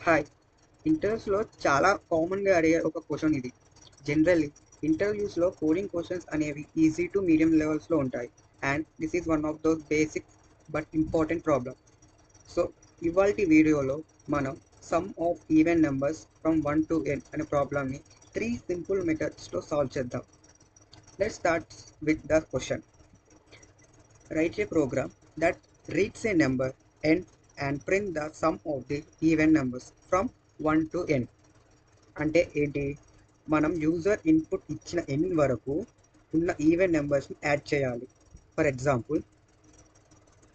Hi. ఇంటర్వ్యూస్‌లో చాలా కామన్‌గా అడిగే ఒక క్వెషన్ ఇది. జనరల్లీ ఇంటర్వ్యూస్‌లో కోడింగ్ క్వెషన్స్ అనేవి ఈజీ టు మీడియం లెవెల్స్‌లో ఉంటాయి. And this is one of those basic but important problem. So, ఇవాల్టి వీడియోలో మనం some of even numbers from 1 to n అనే ప్రాబ్లమ్‌ని 3 సింపుల్ మెథడ్స్‌లో సాల్వ్ చేద్దాం. Let's start with the question. Write a program that reads a number n and print the sum of the even numbers from 1 to n. అంటే ఏంటి, మనం user input ఇచ్చిన n వరకు ఉన్న even నెంబర్స్ని add చేయాలి. For example,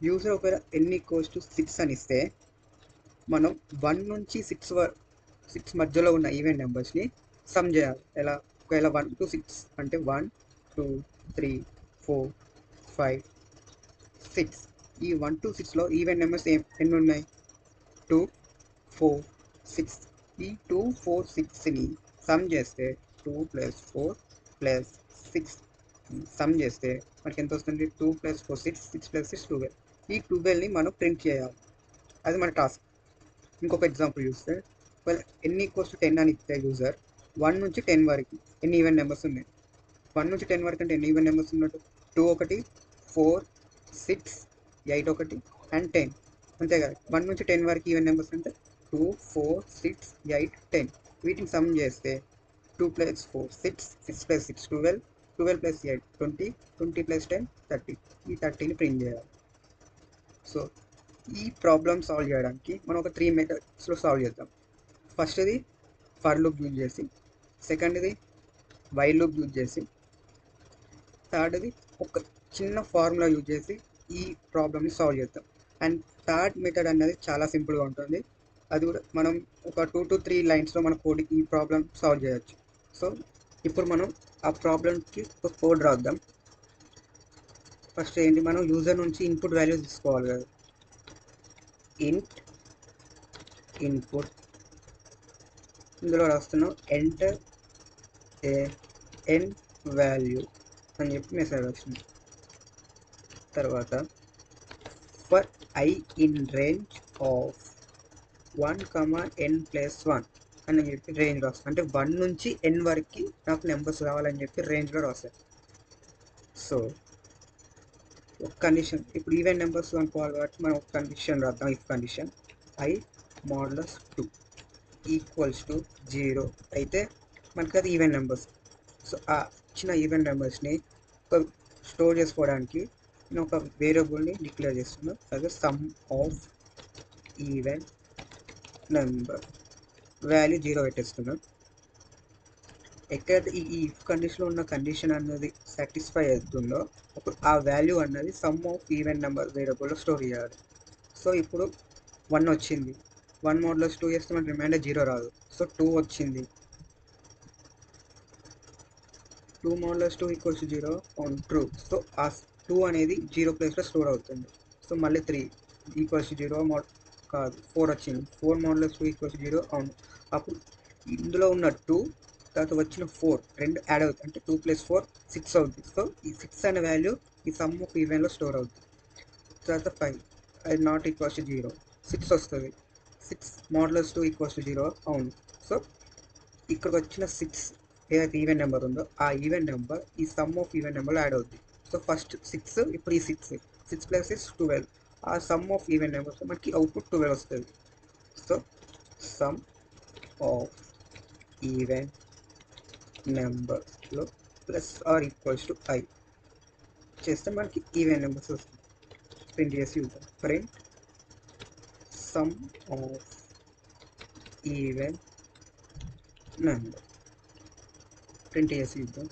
user ఒకవేళ n equals to 6 అని ఇస్తే మనం 1 నుంచి 6 మధ్యలో ఉన్న ఈవెన్ నెంబర్స్ని సమ్ చేయాలి. ఎలా, ఒకవేళ 1 to 6 అంటే 1 2 3 4 5 6. ఈ 1 to 6లో ఈవెన్ నెంబర్స్ ఎన్ని ఉన్నాయి? 2 4 6. ఈ 2 4 6ని సమ్ చేస్తే 2 + 4 + 6 సమ్ చేస్తే మనకి ఎంత వస్తుంది? 2 + 4 6, 6 + 6 12. ఈ 12ని మనం ప్రింట్ చేయాలి. అది మన టాస్క్. ఇంకొక ఎగ్జాంపుల్ చూస్తే, ఒకవేళ n ఈక్వల్స్ టు 10 అని ఇస్తే యూజర్ 1 నుంచి 10 వరకు ఎన్ని ఈవెన్ నెంబర్స్ ఉన్నాయి? 1 నుంచి 10 వరకు అంటే ఎన్ని ఈవెన్ నెంబర్స్ ఉన్నట్టు? 2 ఒకటి, 4 6 8 ఒకటి అండ్ 10. అంతే కదా. 1 నుంచి 10 వరకు ఈవెన్ నెంబర్స్ అంటే 2 4 6 8 10. వీటిని సమ్ చేస్తే 2 + 4 6, 6 + 6 12, 12 + 8 20, 20 + 10 30. ఈ 30ని ప్రింట్ చేయాలి. సో ఈ ప్రాబ్లమ్ సాల్వ్ చేయడానికి మనం ఒక 3 మెథడ్స్లో సాల్వ్ చేద్దాం. ఫస్ట్ది ఫర్ లూప్ యూజ్ చేసి, సెకండ్ది వైల్ లూప్ యూజ్ చేసి, థర్డ్ది ఒక చిన్న ఫార్ములా యూజ్ చేసి ఈ ప్రాబ్లమ్ని సాల్వ్ చేద్దాం. అండ్ థర్డ్ మెథడ్ అనేది చాలా సింపుల్గా ఉంటుంది. అది కూడా మనం ఒక 2 to 3 లైన్స్లో మన కోడ్ ఈ ప్రాబ్లమ్ సాల్వ్ చేయొచ్చు. సో ఇప్పుడు మనం ఆ ప్రాబ్లమ్కి ఒక కోడ్ రాద్దాం. ఫస్ట్ ఏంటి, మనం యూజర్ నుంచి ఇన్పుట్ వాల్యూ తీసుకోవాలి కదా. ఇంట్ ఇన్పుట్, ఇందులో రాస్తున్నాం ఎంటర్ ఏ ఎన్ వాల్యూ అని చెప్పి మెసేజ్ వచ్చింది. తర్వాత for I in range of 1, n + 1 అని చెప్పి రేంజ్ రాస్తాను. అంటే 1 నుంచి n వరకు నాకు నెంబర్స్ రావాలని చెప్పి రేంజ్లో రాస్తాను. సో ఒక కండిషన్, ఇప్పుడు ఈవెన్ నెంబర్స్ అనుకోవాలి కాబట్టి మనం ఒక కండిషన్ రాద్దాం. If condition I mod 2 equals to 0 అయితే మనకి అది ఈవెన్ నెంబర్స్. సో ఆ ఇచ్చిన ఈవెన్ నెంబర్స్ని ఒక స్టోర్ చేసుకోవడానికి నేను ఒక వేరియబుల్ని డిక్లేర్ చేస్తున్నాను. అదే some of even number value 0 పెట్టేస్తున్నాను. ఎక్కడైతే ఈ ఇఫ్ కండిషన్లో ఉన్న కండిషన్ అన్నది సాటిస్ఫై అవుతుందో అప్పుడు ఆ వాల్యూ అన్నది సమ్ ఆఫ్ ఈవెన్ నెంబర్ వేరియబుల్లో స్టోర్ చేయాలి. సో ఇప్పుడు 1 వచ్చింది, 1 mod 2 చేస్తే మనకి రిమైండర్ 0 రాదు. సో 2 వచ్చింది, 2 mod 2 = 0 ఆన్ ట్రూ. సో ఆ 2 అనేది 0 ప్లేస్లో స్టోర్ అవుతుంది. సో మళ్ళీ 3 = 0 mod కాదు 4 వచ్చింది, 4 mod 2 = 0 అవును. అప్పుడు ఇందులో ఉన్న 2 తర్వాత వచ్చిన 4 రెండు యాడ్ అవుతుంది. అంటే 2 + 4 6 అవుతుంది. సో ఈ 6 అనే వాల్యూ ఈ సమ్ ఆఫ్ ఈవెన్లో స్టోర్ అవుతుంది. తర్వాత 5 అది నాట్ ఈక్వల్స్ టు 0, 6 వస్తుంది, 6 mod 2 = 0 అవును. సో ఇక్కడికి వచ్చిన 6 ఏదైతే ఈవెన్ నెంబర్ ఉందో ఆ ఈవెన్ నెంబర్ ఈ సమ్ ఆఫ్ ఈవెన్ నెంబర్లో యాడ్ అవుతుంది. సో ఫస్ట్ 6, ఇప్పుడు ఈ 6 + 6 12. ఆ సమ్ ఆఫ్ ఈవెన్ నెంబర్స్ మనకి అవుట్పుట్ 12 వస్తుంది. సో సమ్ ఆఫ్ ఈవెన్ నెంబర్స్లో plus or equals to I చేస్తే మనకి ఈవెన్ నెంబర్స్ వస్తుంది. ప్రింట్ చేసి చూద్దాం. Print sum of even number print చేసి చూద్దాం.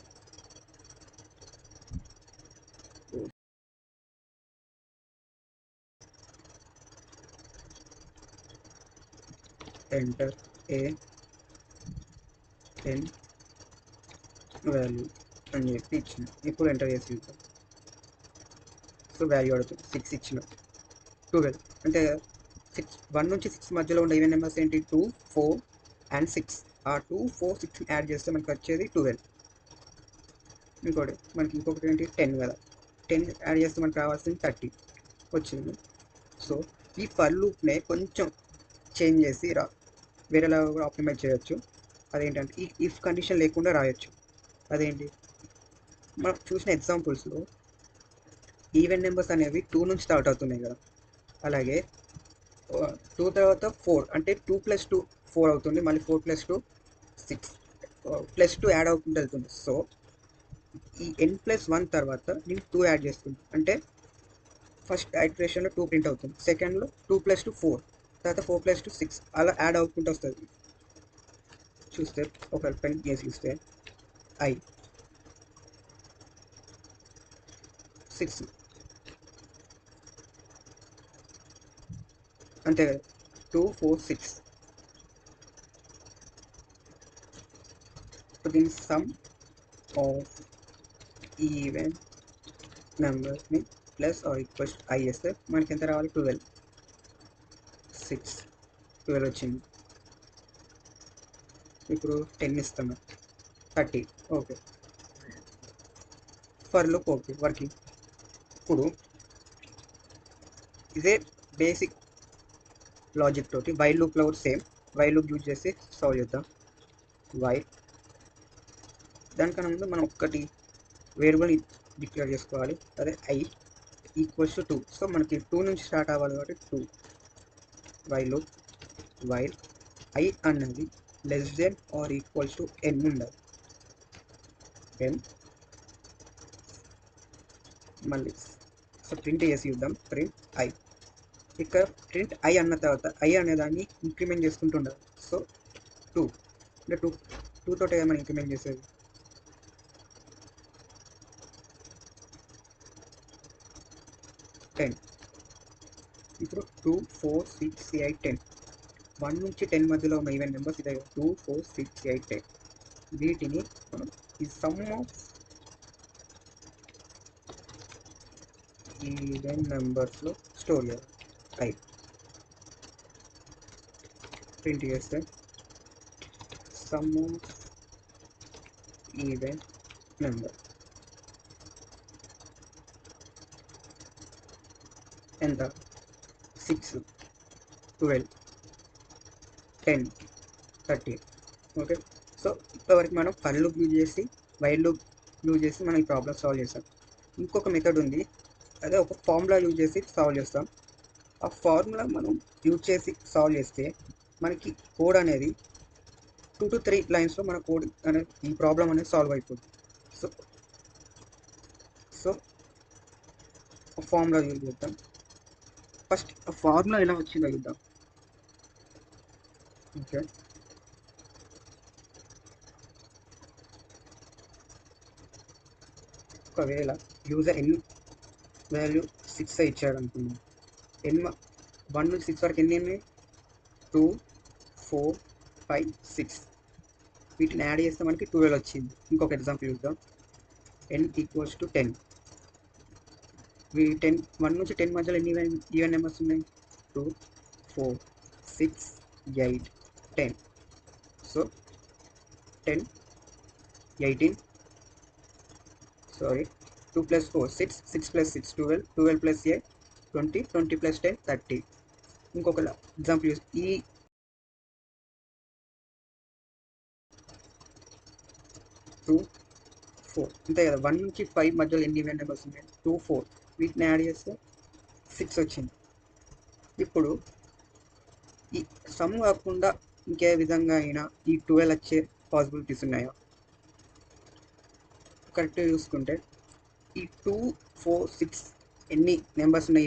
ఎంటర్ ఏ ఎన్ వాల్యూ అని చెప్పి ఇచ్చింది. ఇప్పుడు ఎంటర్ చేసి చూద్దాం. సో వాల్యూ అడుగుతుంది 6 ఇచ్చిన 12 అంటే 1 నుంచి 6 మధ్యలో ఉన్న ఈవెన్ నెంబర్స్ ఏంటి? 2 4 అండ్ 6. ఆ 2 4 6 యాడ్ చేస్తే మనకి వచ్చేది 12. ఇంకొకటి ఏంటి? 10 కదా, 10 యాడ్ చేస్తే మనకు రావాల్సింది 30 వచ్చింది. సో ఈ ఫర్ లూప్నే కొంచెం చేంజ్ చేసి వేరేలా కూడా ఆప్టిమైజ్ చేయొచ్చు. అదేంటంటే ఈ ఇఫ్ కండిషన్ లేకుండా రాయొచ్చు. అదేంటి, మనం చూసిన ఎగ్జాంపుల్స్లో ఈవెన్ నెంబర్స్ అనేవి 2 నుంచి స్టార్ట్ అవుతున్నాయి కదా, అలాగే 2 తర్వాత 4 అంటే 2 + 2 4 అవుతుంది, మళ్ళీ 4 + 2 6 +2 యాడ్ అవుతుంటే వెళ్తుంది. సో ఈ n+1 తర్వాత నేను 2 యాడ్ చేస్తుంది, అంటే ఫస్ట్ ఐటరేషన్లో 2 ప్రింట్ అవుతుంది, సెకండ్లో 2 + 2 4, తర్వాత 4 + 2 6, అలా యాడ్ అవుకుంటూ వస్తుంది. చూస్తే ఒక పెన్ చేసి చూస్తే I 6 అంతే కదా, 2 4 6. దీని సమ్ ఆఫ్ ఈవెన్ నెంబర్స్ని ప్లస్ ఆర్ ఈక్వల్స్ ఐ చేస్తే మనకి ఎంత రావాలి, 12. 12 వచ్చింది. ఇప్పుడు 10 ఇస్తాను, 30. Okay, for loop okay working. ఇప్పుడు ఇదే బేసిక్ లాజిక్ తోటి వైల్ లూప్లో కూడా సేమ్ వైల్ లూప్ యూజ్ చేసి సాల్వ్ చేద్దాం. వైల్, దానికన్నా ముందు మనం ఒక్కటి వేరియబుల్ డిక్లేర్ చేసుకోవాలి, అదే I = 2. సో మనకి 2 నుంచి స్టార్ట్ అవ్వాలి కాబట్టి 2. వైల్ లూప్ వైల్ I అన్నది < n ఉండాలి. n మళ్ళీ సో ప్రింట్ చేసి చూద్దాం, ప్రింట్ I. ఇక్కడ ప్రింట్ I అన్న తర్వాత I అనేదాన్ని ఇంక్రిమెంట్ చేసుకుంటూ ఉండాలి. సో 2 అంటే 2 తోటి ఏమైనా ఇంక్రిమెంట్ చేసేది, 10. ఇప్పుడు 2 4 6 8 10, 1 నుంచి 10 మధ్యలో ఉన్న ఈవెన్ నెంబర్స్ ఇదే, 2 4 6 8 10. వీటిని మనం ఈ సమ్ ఆఫ్ ఈవెన్ నెంబర్స్లో స్టోర్ చేయాలి. I ప్రింట్ చేస్తే సమ్ ఆఫ్ ఈవెన్ నెంబర్ ఎంత, 6 12 10 30. ఓకే, సో ఇంతవరకు మనం ఫర్ లూప్ యూజ్ చేసి వైల్ లూప్ యూజ్ చేసి మనం ఈ ప్రాబ్లమ్ సాల్వ్ చేస్తాం. ఇంకొక మెథడ్ ఉంది, అదే ఒక ఫార్ములా యూజ్ చేసి సాల్వ్ చేస్తాం. ఆ ఫార్ములా మనం యూజ్ చేసి సాల్వ్ చేస్తే మనకి కోడ్ అనేది 2 to 3 లైన్స్లో మన కోడ్ అనేది ఈ ప్రాబ్లం అనేది సాల్వ్ అయిపోతుంది. సో సో ఫార్ములా యూజ్ చేద్దాం. ఫస్ట్ ఫార్ములా ఎలా వచ్చిందో చూద్దాం. ఓకే, ఒకవేళ యూజర్ n వాల్యూ 6 ఇచ్చాడు అనుకున్నాం, n 1 నుంచి 6 వరకు ఎన్ని ఉన్నాయి, 2 4 5 6. వీటిని యాడ్ చేస్తే మనకి 12 వచ్చింది. ఇంకొక ఎగ్జాంపుల్ చూద్దాం, n = 10. 1 నుంచి 10 మధ్యలో ఎన్ని ఈవెన్ నెంబర్స్ ఉన్నాయి, 2 4 6 8 10. So 10 18 sorry 2 + 4 6 6 + 6 12 12 + 8 20 20 + 10 30. ఇంకొక ఎగ్జాంపుల్ ఈ 2 4 అంతే కదా, 1 నుంచి 5 మధ్యలో ఎన్ని ఈవెన్ నెంబర్స్ ఉన్నాయి, 2 4. వీటిని యాడ్ చేస్తే 6 వచ్చింది. ఇప్పుడు ఈ సమ్ కాకుండా ఇంకే విధంగా అయినా ఈ 12 వచ్చే పాసిబిలిటీస్ ఉన్నాయా, కరెక్ట్గా చూసుకుంటే ఈ 2 4 6 ఎన్ని నెంబర్స్ ఉన్నాయి,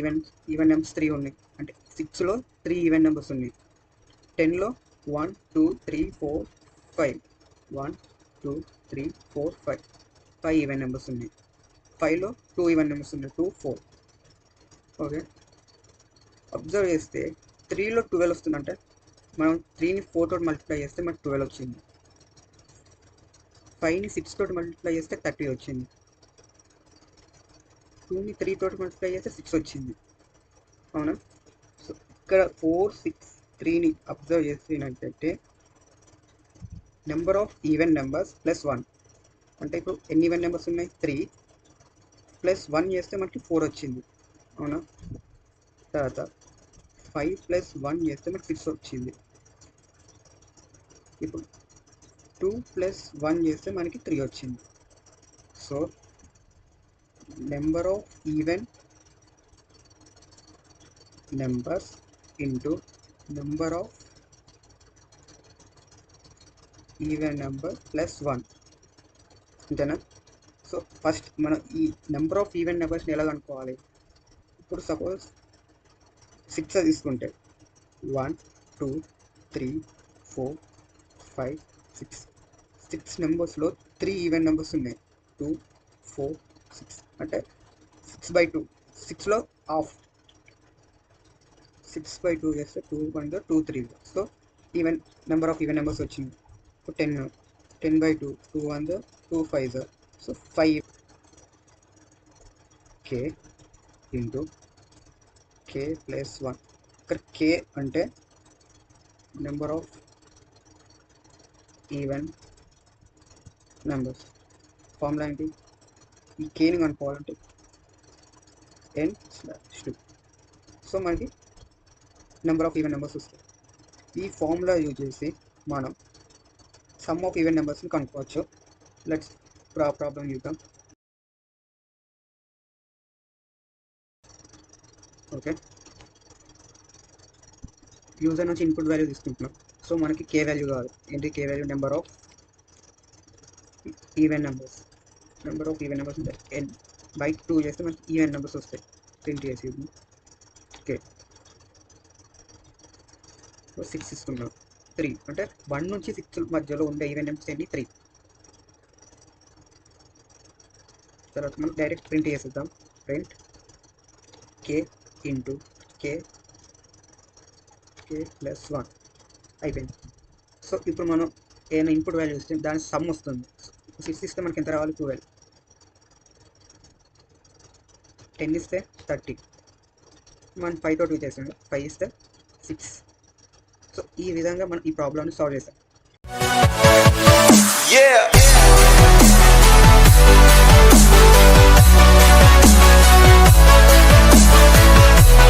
ఈవెన్ నెంబర్స్ 3 ఉన్నాయి, అంటే 6లో 3 ఈవెన్ నెంబర్స్ ఉన్నాయి. 10లో 1 2 3 4 5 1 2 3 4 5 5 ఈవెన్ నెంబర్స్ ఉన్నాయి. 5లో 2 ఈవెన్ నెంబర్స్ ఉన్నాయి, 2 4. ఓకే, అబ్జర్వ్ చేస్తే 3లో 12 వస్తుందంటే మనం 3ని 4 తోటి మల్టిప్లై చేస్తే మనకు 12 వచ్చింది. 5ని 6 తోటి మల్టిప్లై చేస్తే 30 వచ్చింది. 2ని 3 తోటి మల్టిప్లై చేస్తే 6 వచ్చింది. అవునా, సో ఇక్కడ 4 6 3ని అబ్జర్వ్ చేసినట్టయితే నెంబర్ ఆఫ్ ఈవెన్ నెంబర్స్ +1, అంటే ఇప్పుడు ఎన్ని ఈవెన్ నెంబర్స్ ఉన్నాయి, 3 + 1 చేస్తే మనకి 4 వచ్చింది. అవునా, తర్వాత 5 + 1 చేస్తే మనకి 6 వచ్చింది. ఇప్పుడు 2 + 1 చేస్తే మనకి 3 వచ్చింది. So number of even numbers into number of even number plus 1 అంతేనా. సో ఫస్ట్ మనం ఈ నెంబర్ ఆఫ్ ఈవెన్ నెంబర్స్ని ఎలా కనుక్కోవాలి. ఇప్పుడు సపోజ్ 6 తీసుకుంటే 1 2 3 4 5 6 6 నెంబర్స్లో 3 ఈవెన్ నెంబర్స్ ఉన్నాయి. 2 4 6 అంటే 6/2. 6లో హాఫ్. 6/2 చేస్తే 2 1 2 3. So even number of even numbers వచ్చింది. So 10 10/2 2 1 2 5. So 5 k into k plus 1. ఇక్కడ k అంటే number of even numbers. Formula ఏంటి, ఈ కేని కనుక్కోవాలంటే n/2. సో మనకి నెంబర్ ఆఫ్ ఈవెన్ నెంబర్స్ వస్తాయి. ఈ ఫార్ములా యూజ్ చేసి మనం సమ్ ఆఫ్ ఈవెన్ నెంబర్స్ని కనుక్కోవచ్చు. లెట్స్ ప్రాబ్లం చూద్దాం. ఓకే, యూజర్ నుంచి ఇన్పుట్ వాల్యూ తీసుకుంటున్నాం. సో మనకి కే వాల్యూ కావాలి. ఏంటి K value, number of even numbers. Number of even numbers అంటే n/2 చేస్తే మనకి ఈవెన్ నెంబర్స్ వస్తాయి. ప్రింట్ చేసి ఓకే. సో 6 తీసుకున్నాం. 3 అంటే 1 నుంచి 6 మధ్యలో ఉండే ఈవెన్ నెంబర్స్ ఏంటి 3. తర్వాత మనం డైరెక్ట్ ప్రింట్ చేసేద్దాం. Print k into k plus 1 అయిపోయింది. సో ఇప్పుడు మనం ఏదైనా ఇన్పుట్ వాల్యూ ఇస్తే దాని సమ్ వస్తుంది. 6 ఇస్తే మనకి ఎంత రావాలి, 12. 10 ఇస్తే 30. మనం 5 తోటి చేసాం. 5 ఇస్తే 6. సో ఈ విధంగా మనం ఈ ప్రాబ్లమ్ని సాల్వ్ చేసాం.